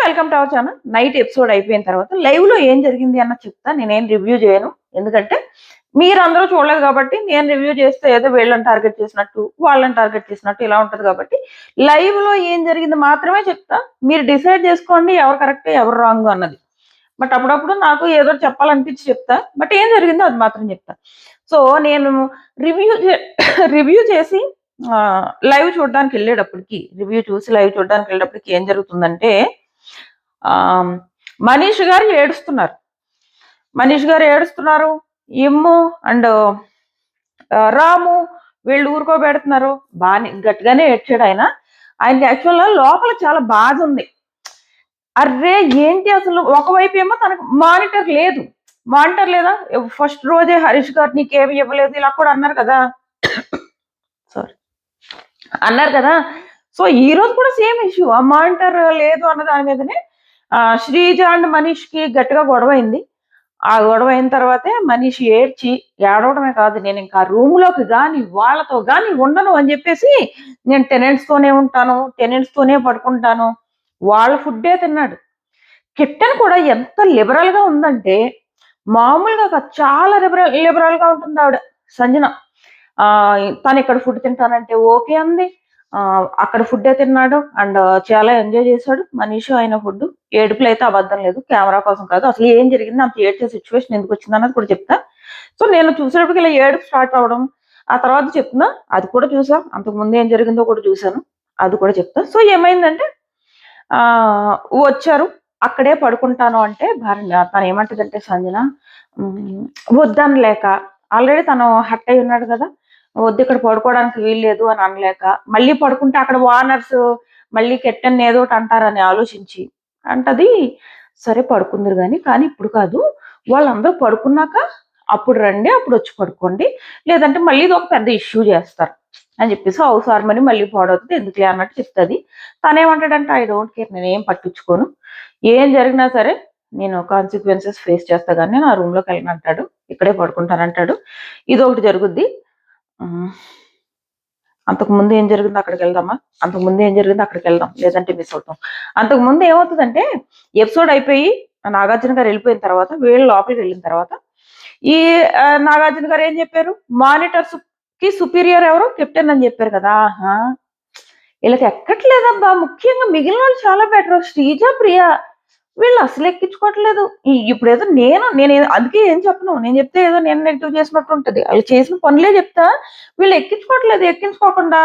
Welcome to our channel. Night episode అయిపోయిన తర్వాత live లో ఏం జరిగింది అన్న చెప్తా. నేనేం రివ్యూ చేయను, ఎందుకంటే మీరందరూ చూడలేదు కాబట్టి. నేను రివ్యూ చేస్తే ఏదో వీళ్ళని టార్గెట్ చేసినట్టు వాళ్ళని టార్గెట్ చేసినట్టు ఇలా ఉంటది కాబట్టి లైవ్ లో ఏం జరిగింది మాత్రమే చెప్తా. మీరు డిసైడ్ చేసుకోండి ఎవరు కరెక్ట్ ఎవరు రాంగ్ అన్నది. బట్ అప్పుడప్పుడు నాకు ఏదో చెప్పాలనిపించి చెప్తా, బట్ ఏం జరిగిందో అది మాత్రం చెప్తా. సో నేను రివ్యూ చేసి లైవ్ చూడడానికి వెళ్ళేటప్పటికి, రివ్యూ చూసి లైవ్ చూడడానికి వెళ్ళేటప్పటికి ఏం జరుగుతుందంటే, మనీష్ గారు ఏడుస్తున్నారు. ఇమ్ము అండ్ రాము వీళ్ళు ఊరుకోబెడుతున్నారు. బాగా గట్టిగానే ఏడ్చాడు ఆయన యాక్చువల్గా లోపల చాలా బాధ ఉంది. అర్రే ఏంటి అసలు, ఒకవైపు ఏమో తనకు మానిటర్ లేదా, ఫస్ట్ రోజే హరీష్ గారు నీకేమి ఇవ్వలేదు ఇలా కూడా అన్నారు కదా. సో ఈ రోజు కూడా సేమ్ ఇష్యూ, ఆ మానిటర్ లేదు అన్న దాని మీదనే శ్రీజ అండ్ మనీష్ కి గట్టిగా గొడవ అయింది. ఆ గొడవ అయిన తర్వాతే మనీష్ ఏడవడమే కాదు, నేను ఇంకా రూమ్ లోకి గాని వాళ్ళతో గాని ఉండను అని చెప్పేసి, నేను టెనెంట్స్ తోనే ఉంటాను, టెనెంట్స్ తోనే పడుకుంటాను, వాళ్ళ ఫుడ్డే తిన్నాడు. కెప్టెన్ కూడా ఎంత లిబరల్ గా ఉందంటే మామూలుగా కాదు, చాలా లిబరల్ గా ఉంటుంది ఆవిడ సంజన. తను ఇక్కడ ఫుడ్ తింటానంటే ఓకే అంది, అక్కడ ఫుడ్డే తిన్నాడు అండ్ చాలా ఎంజాయ్ చేశాడు మనీష్. ఆయన ఫుడ్ ఏడుపులు అయితే అబద్ధం లేదు, కెమెరా కోసం కాదు. అసలు ఏం జరిగింది, అంత ఏడ్చే సిచ్యువేషన్ ఎందుకు వచ్చింది అన్నది కూడా చెప్తా. సో నేను చూసేటప్పటికి ఇలా ఏడుపు స్టార్ట్ అవడం, ఆ తర్వాత చెప్తున్నా అది కూడా చూసాం, అంతకు ముందు ఏం జరిగిందో కూడా చూసాను, అది కూడా చెప్తా. సో ఏమైందంటే వచ్చారు, అక్కడే పడుకుంటాను అంటే తను ఏమంటదంటే సంజన వద్దని లేక, ఆల్రెడీ తను హట్ అయి ఉన్నాడు కదా, వద్దు ఇక్కడ పడుకోవడానికి వీల్లేదు అని అనలేక, మళ్ళీ పడుకుంటే అక్కడ వార్నర్స్ మళ్ళీ కెప్టెన్ ఏదో ఒకటి అంటారని ఆలోచించి అంటది, సరే పడుకుందరు కానీ ఇప్పుడు కాదు, వాళ్ళందరూ పడుకున్నాక అప్పుడు రండి, అప్పుడు వచ్చి పడుకోండి, లేదంటే మళ్ళీ ఇది ఒక పెద్ద ఇష్యూ చేస్తారు అని చెప్పేసి హౌస్ వార్మని మళ్ళీ పాడవుతుంది ఎందుకులే అన్నట్టు చెప్తుంది. తనేమంటాడంటే ఐ డోంట్ కేర్, నేను ఏం పట్టించుకోను, ఏం జరిగినా సరే నేను కాన్సిక్వెన్సెస్ ఫేస్ చేస్తా కానీ నేను ఆ రూమ్ లోకి వెళ్ళను అంటాడు, ఇక్కడే పడుకుంటానంటాడు. ఇది ఒకటి జరుగుద్ది. అంతకుముందు ఏం జరిగిందో అక్కడికి వెళ్దాం, లేదంటే మిస్ అవుతాం. అంతకుముందు ఏమవుతుందంటే, ఎపిసోడ్ అయిపోయి నాగార్జున గారు వెళ్ళిపోయిన తర్వాత, వీళ్ళు లోపలికి వెళ్ళిన తర్వాత ఈ నాగార్జున గారు ఏం చెప్పారు, మానిటర్స్ కి సుపీరియర్ ఎవరు, కెప్టెన్ అని చెప్పారు కదా. వీళ్ళకి ఎక్కట్లేదబ్బా, ముఖ్యంగా మిగిలిన వాళ్ళు చాలా బెటర్, శ్రీజ ప్రియా వీళ్ళు అసలు ఎక్కించుకోవట్లేదు. ఇప్పుడు ఏదో నేను అందుకే ఏం చెప్పను, నేను చెప్తే ఏదో నేను నెగిటివ్ చేసినట్టు ఉంటుంది, వాళ్ళు చేసిన పనులే చెప్తా. వీళ్ళు ఎక్కించుకోకుండా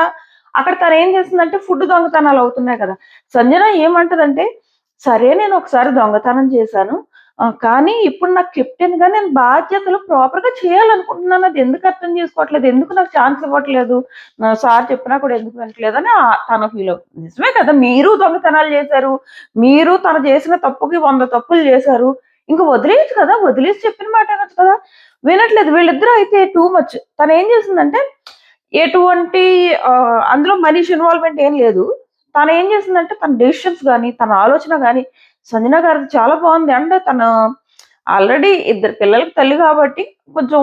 అక్కడ తను ఏం చేస్తుందంటే ఫుడ్ దొంగతనాలు అవుతున్నాయి కదా. సంజన ఏమంటదంటే, సరే నేను ఒకసారి దొంగతనం చేశాను, కానీ ఇప్పుడు నాకు కెప్టెన్ గా నేను బాధ్యతలు ప్రాపర్ గా చేయాలనుకుంటున్నాను, అది ఎందుకు అర్థం చేసుకోవట్లేదు, ఎందుకు నాకు ఛాన్స్ ఇవ్వట్లేదు, సార్ చెప్పినా కూడా ఎందుకు వినట్లేదు అని తన ఫీల్ అవుతుంది. నిజమే కదా, మీరు దొంగతనాలు చేశారు, మీరు తను చేసిన తప్పుకి 100 తప్పులు చేశారు, ఇంకా వదిలేయచ్చు కదా, వదిలేసి చెప్పిన మాట అనొచ్చు కదా. వినట్లేదు వీళ్ళిద్దరూ అయితే టూ మచ్. తను ఏం చేసిందంటే, ఎటువంటి అందులో మనీష్ ఇన్వాల్వ్మెంట్ ఏం లేదు. తను ఏం చేసిందంటే, తన డెసిషన్స్ కానీ తన ఆలోచన కానీ సంజన గారికి చాలా బాగుంది. అండ్ తను ఆల్రెడీ 2 పిల్లలకి తల్లి కాబట్టి కొంచెం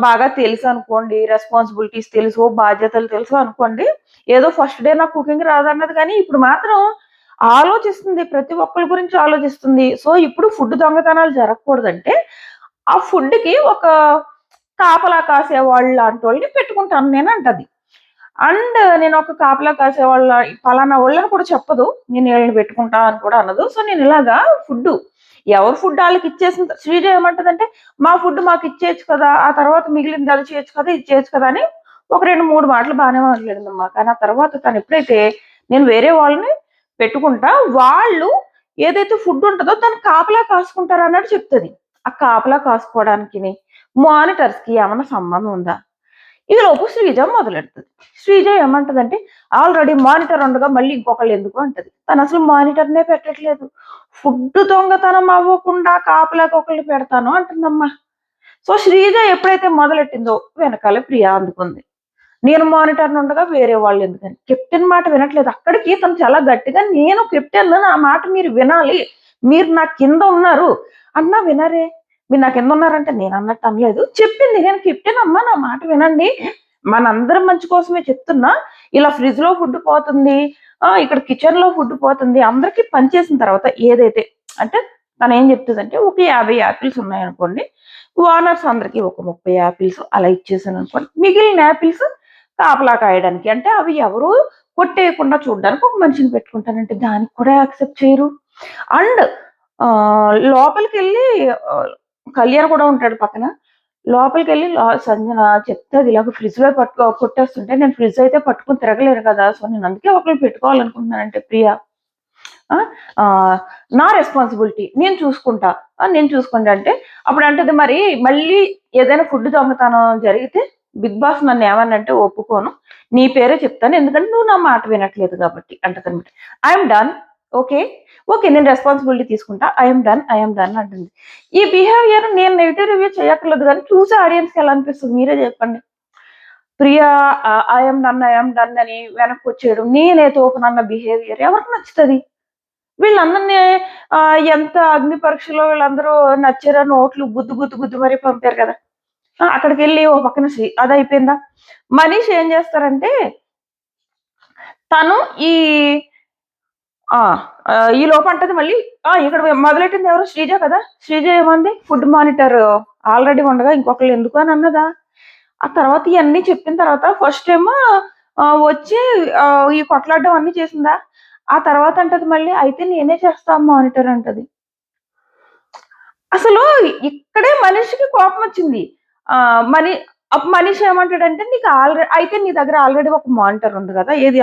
బాగా తెలుసు అనుకోండి, రెస్పాన్సిబిలిటీస్ తెలుసు, బాధ్యతలు తెలుసు అనుకోండి. ఏదో ఫస్ట్ డే నాకు కుకింగ్ రాదన్నది కానీ ఇప్పుడు మాత్రం ఆలోచిస్తుంది, ప్రతి ఒక్కరి గురించి ఆలోచిస్తుంది. సో ఇప్పుడు ఫుడ్ దొంగతనాలు జరగకూడదంటే ఆ ఫుడ్ కి ఒక కాపలా కాసేవాళ్ళు లాంటి వాళ్ళని పెట్టుకుంటాను నేను అంటది. అండ్ నేను ఒక కాపలా కాసేవాళ్ళ పలానా వాళ్ళని కూడా చెప్పదు, నేను వీళ్ళని పెట్టుకుంటా అని కూడా అనదు. సో నేను ఇలాగా ఫుడ్ ఎవరు ఫుడ్ వాళ్ళకి ఇచ్చేసిన శ్రీజ ఏమంటదంటే, మా ఫుడ్ మాకు ఇచ్చేయచ్చు కదా, ఆ తర్వాత మిగిలింది అది చేయొచ్చు కదా, ఇది చేయొచ్చు కదా అని ఒక 2-3 మాటలు బాగానే మాట్లాడిందమ్మా. కానీ ఆ తర్వాత తను ఎప్పుడైతే నేను వేరే వాళ్ళని పెట్టుకుంటా, వాళ్ళు ఏదైతే ఫుడ్ ఉంటుందో దాన్ని కాపలా కాసుకుంటారు అన్నట్టు చెప్తుంది. ఆ కాపలా కాసుకోవడానికి మానిటర్స్ కి ఏమన్నా సంబంధం ఉందా? ఈ లోపు శ్రీజ మొదలెడుతుంది. శ్రీజ ఏమంటదంటే, ఆల్రెడీ మానిటర్ ఉండగా మళ్ళీ ఇంకొకళ్ళు ఎందుకు అంటది. తను అసలు మానిటర్నే పెట్టట్లేదు, ఫుడ్ దొంగతనం అవ్వకుండా కాపలాకి ఒకళ్ళు పెడతాను అంటుందమ్మా. సో శ్రీజ ఎప్పుడైతే మొదలెట్టిందో వెనకాల ప్రియా అందుకుంది, నేను మానిటర్ ఉండగా వేరే వాళ్ళు ఎందుకని. కెప్టెన్ మాట వినట్లేదు. అక్కడికి తను చాలా గట్టిగా, నేను కెప్టెన్, నా మాట మీరు వినాలి, మీరు నా కింద ఉన్నారు అన్నా వినరే. మీరు నా కింద ఉన్నారంటే నేను అన్నట్టు అనలేదు, చెప్పింది నేను కెప్టెన్ అమ్మా, నా మాట వినండి, మనందరం మంచి కోసమే చెప్తున్నా, ఇలా ఫ్రిడ్జ్ లో ఫుడ్ పోతుంది, ఇక్కడ కిచెన్ లో ఫుడ్ పోతుంది, అందరికి పని చేసిన తర్వాత ఏదైతే అంటే తను ఏం చెప్తుందంటే ఒక 50 యాపిల్స్ ఉన్నాయనుకోండి, ఓనర్స్ అందరికి ఒక 30 యాపిల్స్ అలా ఇచ్చేసాను అనుకోండి, మిగిలిన యాపిల్స్ కాపలా కాయడానికి, అంటే అవి ఎవరు కొట్టేయకుండా చూడడానికి ఒక మనిషిని పెట్టుకుంటానంటే దానికి కూడా యాక్సెప్ట్ చేయరు. అండ్ లోపలికి వెళ్ళి కళ్యాణ్ కూడా ఉంటాడు పక్కన, లోపలికి వెళ్ళి సంజన చెప్తుంది ఇలాగ ఫ్రిడ్జ్ లో కొట్టేస్తుంటే నేను ఫ్రిడ్జ్ అయితే పట్టుకుని తిరగలేను కదా, సో నేను అందుకే ఒకరిని పెట్టుకోవాలనుకుంటున్నానంటే ప్రియా నా రెస్పాన్సిబిలిటీ నేను చూసుకుంటా అంటే అప్పుడు అంటది మరి మళ్ళీ ఏదైనా ఫుడ్ దొంగతనం జరిగితే బిగ్ బాస్ నన్ను ఏమన్నంటే ఒప్పుకోను, నీ పేరే చెప్తాను, ఎందుకంటే నువ్వు నా మాట వినట్లేదు కాబట్టి అంటదనమాట. ఐఎమ్ డన్, ఓకే ఓకే నేను రెస్పాన్సిబిలిటీ తీసుకుంటా, ఐఎమ్ డన్ అంటుంది. ఈ బిహేవియర్ నేను నెగిటివ్ రివ్యూ చేయక్కర్లేదు, కానీ చూసే ఆడియన్స్కి ఎలా అనిపిస్తుంది మీరే చెప్పండి. ప్రియా ఐఎమ్ డన్ అని వెనక్కి వచ్చేయడం, నేనే తోపునన్న బిహేవియర్ ఎవరికి నచ్చుతుంది? వీళ్ళందరినీ ఎంత అగ్ని పరీక్షలో వీళ్ళందరూ నచ్చారా, నోట్లు గుద్దు మరీ పంపారు కదా. అక్కడికి వెళ్ళి ఓ పక్కన అది అయిపోయిందా. మనీష్ ఏం చేస్తారంటే తను ఈ లోపు అంటది మళ్ళీ ఇక్కడ మొదలెట్టింది ఎవరు, శ్రీజ కదా. శ్రీజ ఏమంది, ఫుడ్ మానిటర్ ఆల్రెడీ ఉండగా ఇంకొకళ్ళు ఎందుకు అని అన్నదా. ఆ తర్వాత ఇవన్నీ చెప్పిన తర్వాత ఫస్ట్ ఏమో వచ్చి ఈ కొట్లాడడం అన్ని చేసిందా. ఆ తర్వాత అంటది మళ్ళీ అయితే నేనే చేస్తా మానిటర్ అంటది. అసలు ఇక్కడే మనిషికి కోపం వచ్చింది. మనిషి ఏమంటాడంటే నీకు ఆల్రెడీ అయితే నీ దగ్గర ఆల్రెడీ ఒక మానిటర్ ఉంది కదా, ఏది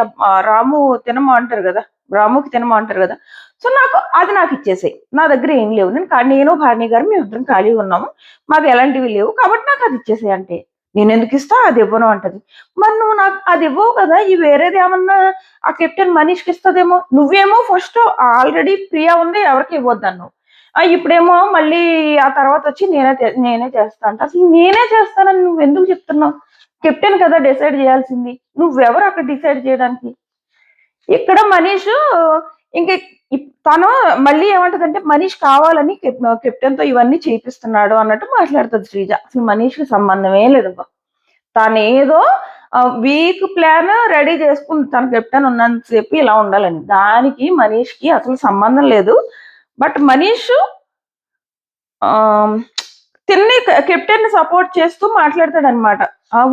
రాము తినమంటారు కదా, రాముకి తినమంటారు కదా, సో నాకు ఇచ్చేసాయి, నా దగ్గర ఏం లేవు, నేను భార్ని గారు మేము ఇద్దరం ఖాళీగా ఉన్నాము, మాకు ఎలాంటివి లేవు కాబట్టి నాకు అది ఇచ్చేసాయి అంటే నేను ఎందుకు ఇస్తా, అది ఇవ్వను అంటది. మరి నువ్వు నాకు అది ఇవ్వవు కదా, ఈ వేరేది ఏమన్నా ఆ కెప్టెన్ మనీష్కి ఇస్తుందేమో, నువ్వేమో ఫస్ట్ ఆల్రెడీ ప్రియా ఉంది ఎవరికి ఇవ్వద్దన్నావు, ఇప్పుడేమో మళ్ళీ ఆ తర్వాత వచ్చి నేనే చేస్తా అంట. అసలు నేనే చేస్తానని నువ్వు ఎందుకు చెప్తున్నావు? కెప్టెన్ కదా డిసైడ్ చేయాల్సింది, నువ్వెవరు అక్కడ డిసైడ్ చేయడానికి? ఇక్కడ మనీష్ ఇంక తను మళ్ళీ ఏమంటదంటే మనీష్ కావాలని కెప్టెన్ తో ఇవన్నీ చేపిస్తున్నాడు అన్నట్టు మాట్లాడుతుంది శ్రీజ. అసలు మనీష్కి సంబంధమే లేదు, తనేదో వీక్ ప్లాన్ రెడీ చేసుకుంది, తన కెప్టెన్ ఉన్నంతసేపు ఇలా ఉండాలని, దానికి మనీష్కి అసలు సంబంధం లేదు. బట్ మనీష్ తిన్ని కెప్టెన్ ని సపోర్ట్ చేస్తూ మాట్లాడతాడు అనమాట,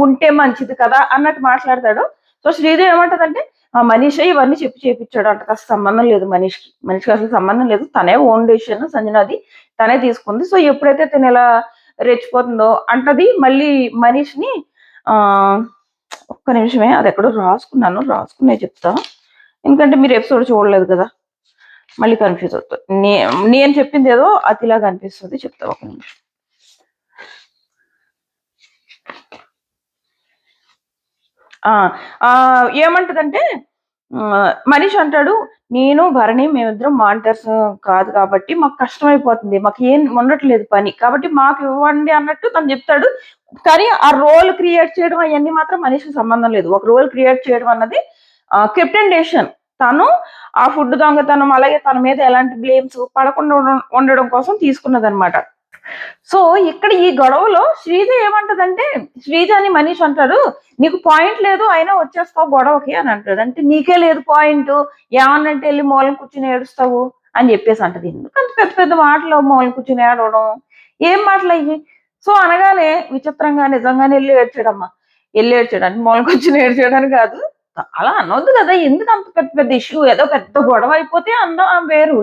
ఉంటే మంచిది కదా అన్నట్టు మాట్లాడతాడు. సో శ్రీదేవి ఏమంటదంటే మనీష్ ఇవన్నీ చెప్పి చేపించాడు అంట, అసలు సంబంధం లేదు మనీష్కి అసలు సంబంధం లేదు, తనే ఓన్ డెసిషన్ సంజనాది తనే తీసుకుంది. సో ఎప్పుడైతే తను ఇలా రెచ్చిపోతుందో అంటది మళ్ళీ మనీష్ని ఒక్క నిమిషమే, అది ఎక్కడో రాసుకునే చెప్తా, ఎందుకంటే మీరు ఎపిసోడ్ చూడలేదు కదా, మళ్ళీ కన్ఫ్యూజ్ అవుతుంది. నేను చెప్పింది ఏదో అతిలాగా అనిపిస్తుంది, చెప్తా ఒక నిమిషం. ఏమంటదంటే మనీష్ అంటాడు, నేను భరణి మేమిద్దరం మానిటర్స్ కాదు కాబట్టి మాకు కష్టమైపోతుంది, మాకు ఏం ఉండట్లేదు పని కాబట్టి మాకు ఇవ్వండి అన్నట్టు తను చెప్తాడు. కానీ ఆ రోల్ క్రియేట్ చేయడం అవన్నీ మాత్రం మనీష్కి సంబంధం లేదు. ఒక రోల్ క్రియేట్ చేయడం అన్నది కెప్టెన్ డెసిషన్, తను ఆ ఫుడ్ దొంగతనం అలాగే తన మీద ఎలాంటి బ్లేమ్స్ పడకుండా ఉండడం కోసం తీసుకున్నదనమాట. సో ఇక్కడ ఈ గొడవలో శ్రీజ ఏమంటదంటే, శ్రీజ అని మనీష్ అంటాడు నీకు పాయింట్ లేదు అయినా వచ్చేస్తావు గొడవకి అని అంటాడు. అంటే నీకే లేదు పాయింట్, ఏమన్నంటే వెళ్ళి మూలం కూర్చుని ఏడుస్తావు అని చెప్పేసి అంటది. ఎందుకంత పెద్ద పెద్ద మాటలు మూలం కూర్చుని ఏడవడం, ఏం మాటలు అయ్యి. సో అనగానే విచిత్రంగా నిజంగానే వెళ్ళి ఏడ్చాడు అంటే మూలం కూర్చుని ఏడ్చాడని కాదు, అలా అనొద్దు కదా, ఎందుకు అంత పెద్ద పెద్ద ఇష్యూ, ఏదో పెద్ద గొడవ అయిపోతే అందం వేరు,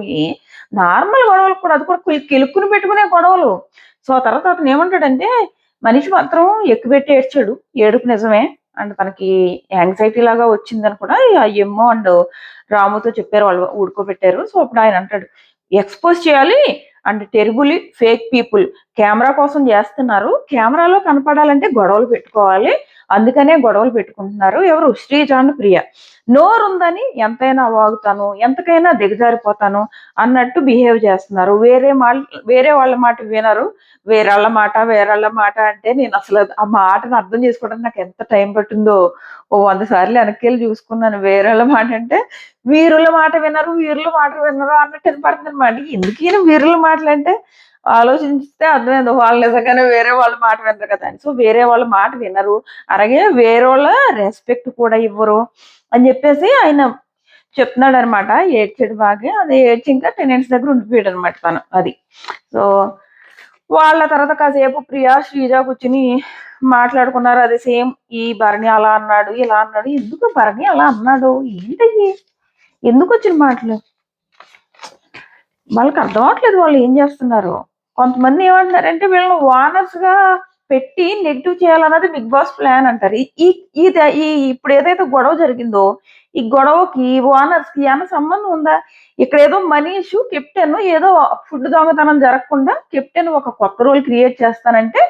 నార్మల్ గొడవలు కూడా అది కూడా కెలుక్కుని పెట్టుకునే గొడవలు. సో ఆ తర్వాత అతను ఏమంటాడంటే మనిషి మాత్రం ఎక్కుపెట్టి ఏడ్చాడు, ఏడుపు నిజమే అండ్ తనకి యాంగ్జైటీ లాగా వచ్చిందని కూడా ఎమ్మో అండ్ రాముతో చెప్పారు, వాళ్ళు ఊడుకోబెట్టారు. సో అప్పుడు ఆయన అంటాడు ఎక్స్పోజ్ చేయాలి and terribly fake people camera కోసం చేస్తున్నారు, కెమెరాలో కనపడాలంటే గొడవలు పెట్టుకోవాలి, అందుకనే గొడవలు పెట్టుకుంటున్నారు ఎవరు, శ్రీజ అండ్ ప్రియ. నోరుందని ఎంతైనా వాగుతాను, ఎంతకైనా దిగజారిపోతాను అన్నట్టు బిహేవ్ చేస్తున్నారు, వేరే వాళ్ళ మాట వినరు, వేరేళ్ళ మాట అంటే నేను అసలు ఆ మాటను అర్థం చేసుకోవడానికి నాకు ఎంత టైం పట్టిందో ఓ 100 సార్లు వెనక్కి చూసుకున్నాను. వేరేళ్ళ మాట అంటే వీరుల మాట వినరు అన్నట్టు వినపడుతుంది అనమాట. ఎందుకు వీరుల మాటలు అంటే ఆలోచిస్తే అర్థమైంది, వాళ్ళు నిజంగానే వేరే వాళ్ళ మాట వినరు కదా అని. సో వేరే వాళ్ళ మాట వినరు, అలాగే వేరే వాళ్ళ రెస్పెక్ట్ కూడా ఇవ్వరు అని చెప్పేసి ఆయన చెప్తున్నాడు అనమాట. ఏడ్చాడు బాగా. అది ఏడ్చి ఇంకా టెనెంట్స్ దగ్గర ఉండిపోయాడు అనమాట తను. అది. సో వాళ్ళ తర్వాత కాసేపు ప్రియా శ్రీజ కూర్చుని మాట్లాడుకున్నారు. అది సేమ్ ఈ భరణి అలా అన్నాడు, ఇలా అన్నాడు. ఎందుకు భరణి అలా అన్నాడు, ఏంటయ్యి, ఎందుకు వచ్చిన మాటలు వాళ్ళకి అర్థం అవట్లేదు వాళ్ళు ఏం చేస్తున్నారు. కొంతమంది ఏమంటున్నారంటే వీళ్ళని వానర్స్ గా పెట్టి నెగిటివ్ చేయాలన్నది బిగ్ బాస్ ప్లాన్ అంటారు. ఈ ఇప్పుడు ఏదైతే గొడవ జరిగిందో ఈ గొడవకి ఓనర్స్ కి ఏమైనా సంబంధం ఉందా? ఇక్కడ ఏదో మనీష్ కెప్టెన్ ఏదో ఫుడ్ దొంగతనం జరగకుండా కెప్టెన్ ఒక కొత్త రోల్ క్రియేట్ చేస్తానంటే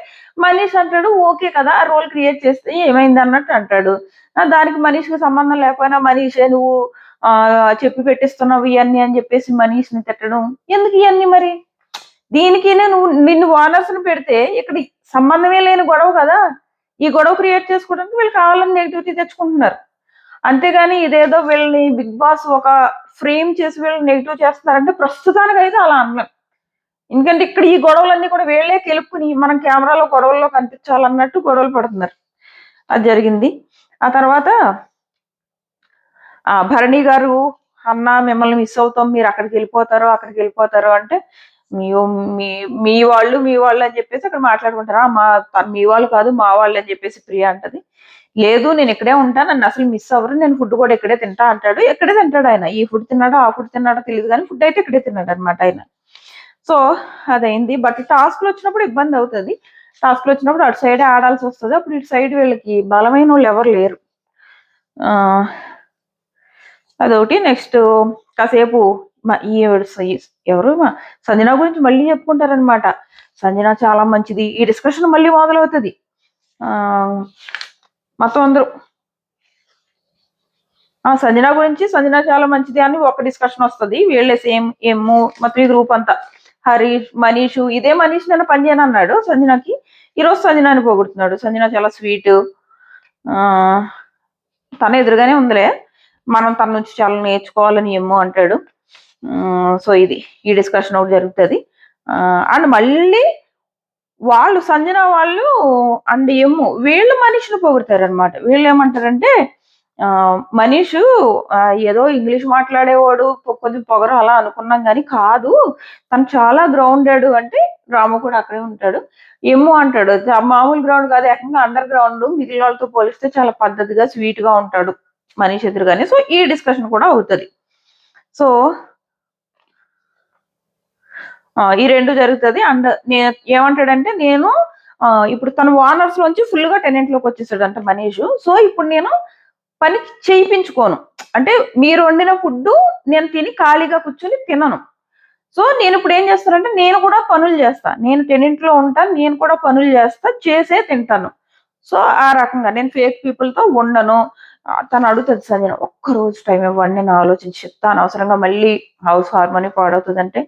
మనీష్ అంటాడు ఓకే కదా, ఆ రోల్ క్రియేట్ చేస్తే ఏమైంది అన్నట్టు అంటాడు. దానికి మనీష్కి సంబంధం లేకపోయినా మనీషే నువ్వు చెప్పి పెట్టిస్తున్నావు ఇవన్నీ అని చెప్పేసి మనీష్ని తిట్టడం ఎందుకు ఇవన్నీ మరి? దీనికి నువ్వు నిన్ను ఓనర్స్ ని పెడితే ఇక్కడ సంబంధమే లేని గొడవ కదా, ఈ గొడవ క్రియేట్ చేసుకోవడానికి వీళ్ళు కావాలని నెగిటివిటీ తెచ్చుకుంటున్నారు. అంతేగాని ఇదేదో వీళ్ళని బిగ్ బాస్ ఒక ఫ్రేమ్ చేసి వీళ్ళని నెగిటివ్ చేస్తున్నారంటే ప్రస్తుతానికి అయితే అలా అన్నాం. ఎందుకంటే ఇక్కడ ఈ గొడవలన్నీ కూడా వీళ్ళే కెలుపుకుని మనం కెమెరాలో గొడవల్లో కనిపించాలన్నట్టు గొడవలు పడుతున్నారు. అది జరిగింది. ఆ తర్వాత భరణి గారు అన్న మిమ్మల్ని మిస్ అవుతాం, మీరు అక్కడికి వెళ్ళిపోతారు అంటే మీ వాళ్ళు అని చెప్పేసి అక్కడ మాట్లాడుకుంటారా? మీ వాళ్ళు కాదు మా వాళ్ళు అని చెప్పేసి ప్రియా అంటది. లేదు నేను ఇక్కడే ఉంటా, నన్ను అసలు మిస్ అవ్వరు, నేను ఫుడ్ కూడా ఇక్కడే తింటా అంటాడు. ఎక్కడే తింటాడు ఆయన, ఈ ఫుడ్ తిన్నాడో ఆ ఫుడ్ తిన్నాడో తెలియదు కానీ ఫుడ్ అయితే ఇక్కడే తిన్నాడు అనమాట ఆయన. సో అదైంది. బట్ టాస్క్లు వచ్చినప్పుడు ఇబ్బంది అవుతుంది. టాస్క్లు వచ్చినప్పుడు అటు సైడ్ ఆడాల్సి వస్తుంది. అప్పుడు ఇటు సైడ్ వీళ్ళకి బలమైన వాళ్ళు ఎవరు లేరు. అదొకటి. నెక్స్ట్ కాసేపు ఎవరు సంజన గురించి మళ్ళీ చెప్పుకుంటారనమాట. సంజన చాలా మంచిది. ఈ డిస్కషన్ మళ్ళీ మొదలవుతుంది. మొత్తం అందరూ సంజన గురించి సంజన చాలా మంచిది అని ఒక డిస్కషన్ వస్తుంది. వీళ్ళే సేమ్ మొత్తం ఈ గ్రూప్ అంతా హరీష్ మనీష్ ఇదే మనీష్ నేను పని చేయను అన్నాడు సంజనకి. ఈరోజు సంజనాని పోగొడుతున్నాడు. సంజన చాలా స్వీట్, తన ఎదురుగానే ఉందిలే, మనం తన నుంచి చాలా నేర్చుకోవాలని అంటాడు. సో ఈ డిస్కషన్ ఒకటి జరుగుతుంది. అండ్ మళ్ళీ వాళ్ళు సంజన వాళ్ళు అండ్ వీళ్ళు మనీష్ని పొగుడతారు అనమాట. వీళ్ళు ఏమంటారంటే మనీష్ ఏదో ఇంగ్లీష్ మాట్లాడేవాడు కొద్ది పొగరు అలా అనుకున్నాం కానీ కాదు, తను చాలా గ్రౌండెడ్ అంటే రాము కూడా అక్కడే ఉంటాడు. అంటాడు మామూలు గ్రౌండ్ కాదు, ఏకంగా అండర్ గ్రౌండ్, మిగిలిన వాళ్ళతో పోలిస్తే చాలా పద్ధతిగా స్వీట్ గా ఉంటాడు మనీష్ ఎదురుగానే. సో ఈ డిస్కషన్ కూడా అవుతుంది. సో ఈ రెండు జరుగుతుంది. అండ్ ఏమంటాడంటే నేను ఇప్పుడు తన ఓనర్స్ లోంచి ఫుల్ గా టెనెంట్ లోకి వచ్చేసాడు అంట మనీష్. సో ఇప్పుడు నేను పని చేయించుకోను, అంటే మీరు వండిన ఫుడ్ నేను తిని ఖాళీగా కూర్చొని తినను. సో నేను ఇప్పుడు ఏం చేస్తానంటే నేను కూడా పనులు చేస్తా, నేను టెనెంట్ లో ఉంటాను, నేను కూడా పనులు చేసే తింటాను. సో ఆ రకంగా నేను ఫేక్ పీపుల్ తో ఉండను. తను అడుగుతుంది సంజన ఒక్కరోజు టైం ఇవ్వండి, నేను ఆలోచించి చెప్తాను, అవసరంగా మళ్ళీ హౌస్ హార్మోని పాడవుతుందంటే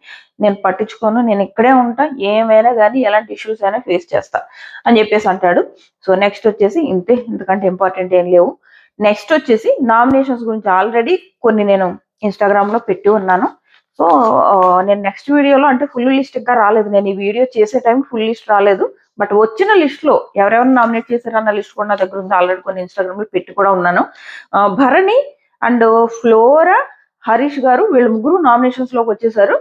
నేను పట్టించుకోను, నేను ఇక్కడే ఉంటా, ఏమైనా కానీ ఎలాంటి ఇష్యూస్ అయినా ఫేస్ చేస్తా అని చెప్పేసి అంటాడు. సో నెక్స్ట్ వచ్చేసి ఇంతే, ఎందుకంటే ఇంపార్టెంట్ ఏం లేవు. నెక్స్ట్ వచ్చేసి నామినేషన్స్ గురించి ఆల్రెడీ కొన్ని నేను ఇన్స్టాగ్రామ్ లో పెట్టి ఉన్నాను. సో నేను నెక్స్ట్ వీడియోలో అంటే ఫుల్ లిస్ట్ ఇంకా రాలేదు, నేను ఈ వీడియో చేసే టైం ఫుల్ లిస్ట్ రాలేదు. బట్ వచ్చిన లిస్ట్ లో ఎవరెవరు నామినేట్ చేశారన్న లిస్ట్ కూడా నా దగ్గర ఉంది. ఆల్రెడీ కొన్ని ఇన్స్టాగ్రామ్ లో పెట్టి కూడా ఉన్నాను. భరణి అండ్ ఫ్లోరా, హరీష్ గారు వీళ్ళు ముగ్గురు నామినేషన్స్ లోకి వచ్చేసారు.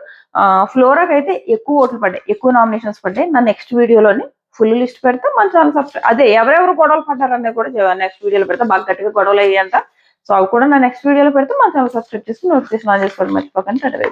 ఫ్లోరాకి అయితే ఎక్కువ ఓట్లు పడ్డాయి, ఎక్కువ నామినేషన్స్ పడ్డాయి. నా నెక్స్ట్ వీడియోలోని ఫుల్ లిస్ట్ పెడితే మన ఛానల్ సబ్స్క్రైబ్, అదే ఎవరెవరు గొడవలు పడ్డారనే కూడా నెక్స్ట్ వీడియోలో పెడితే, బాగా గట్టిగా గొడవలు అయ్యాయంట. సో అవి కూడా నా నెక్స్ట్ వీడియోలో పెడితే మన ఛానల్ సబ్స్క్రైబ్ చేసి నోటిఫికేషన్ ఆన్ చేసుకోవడం మర్చిపోకండి.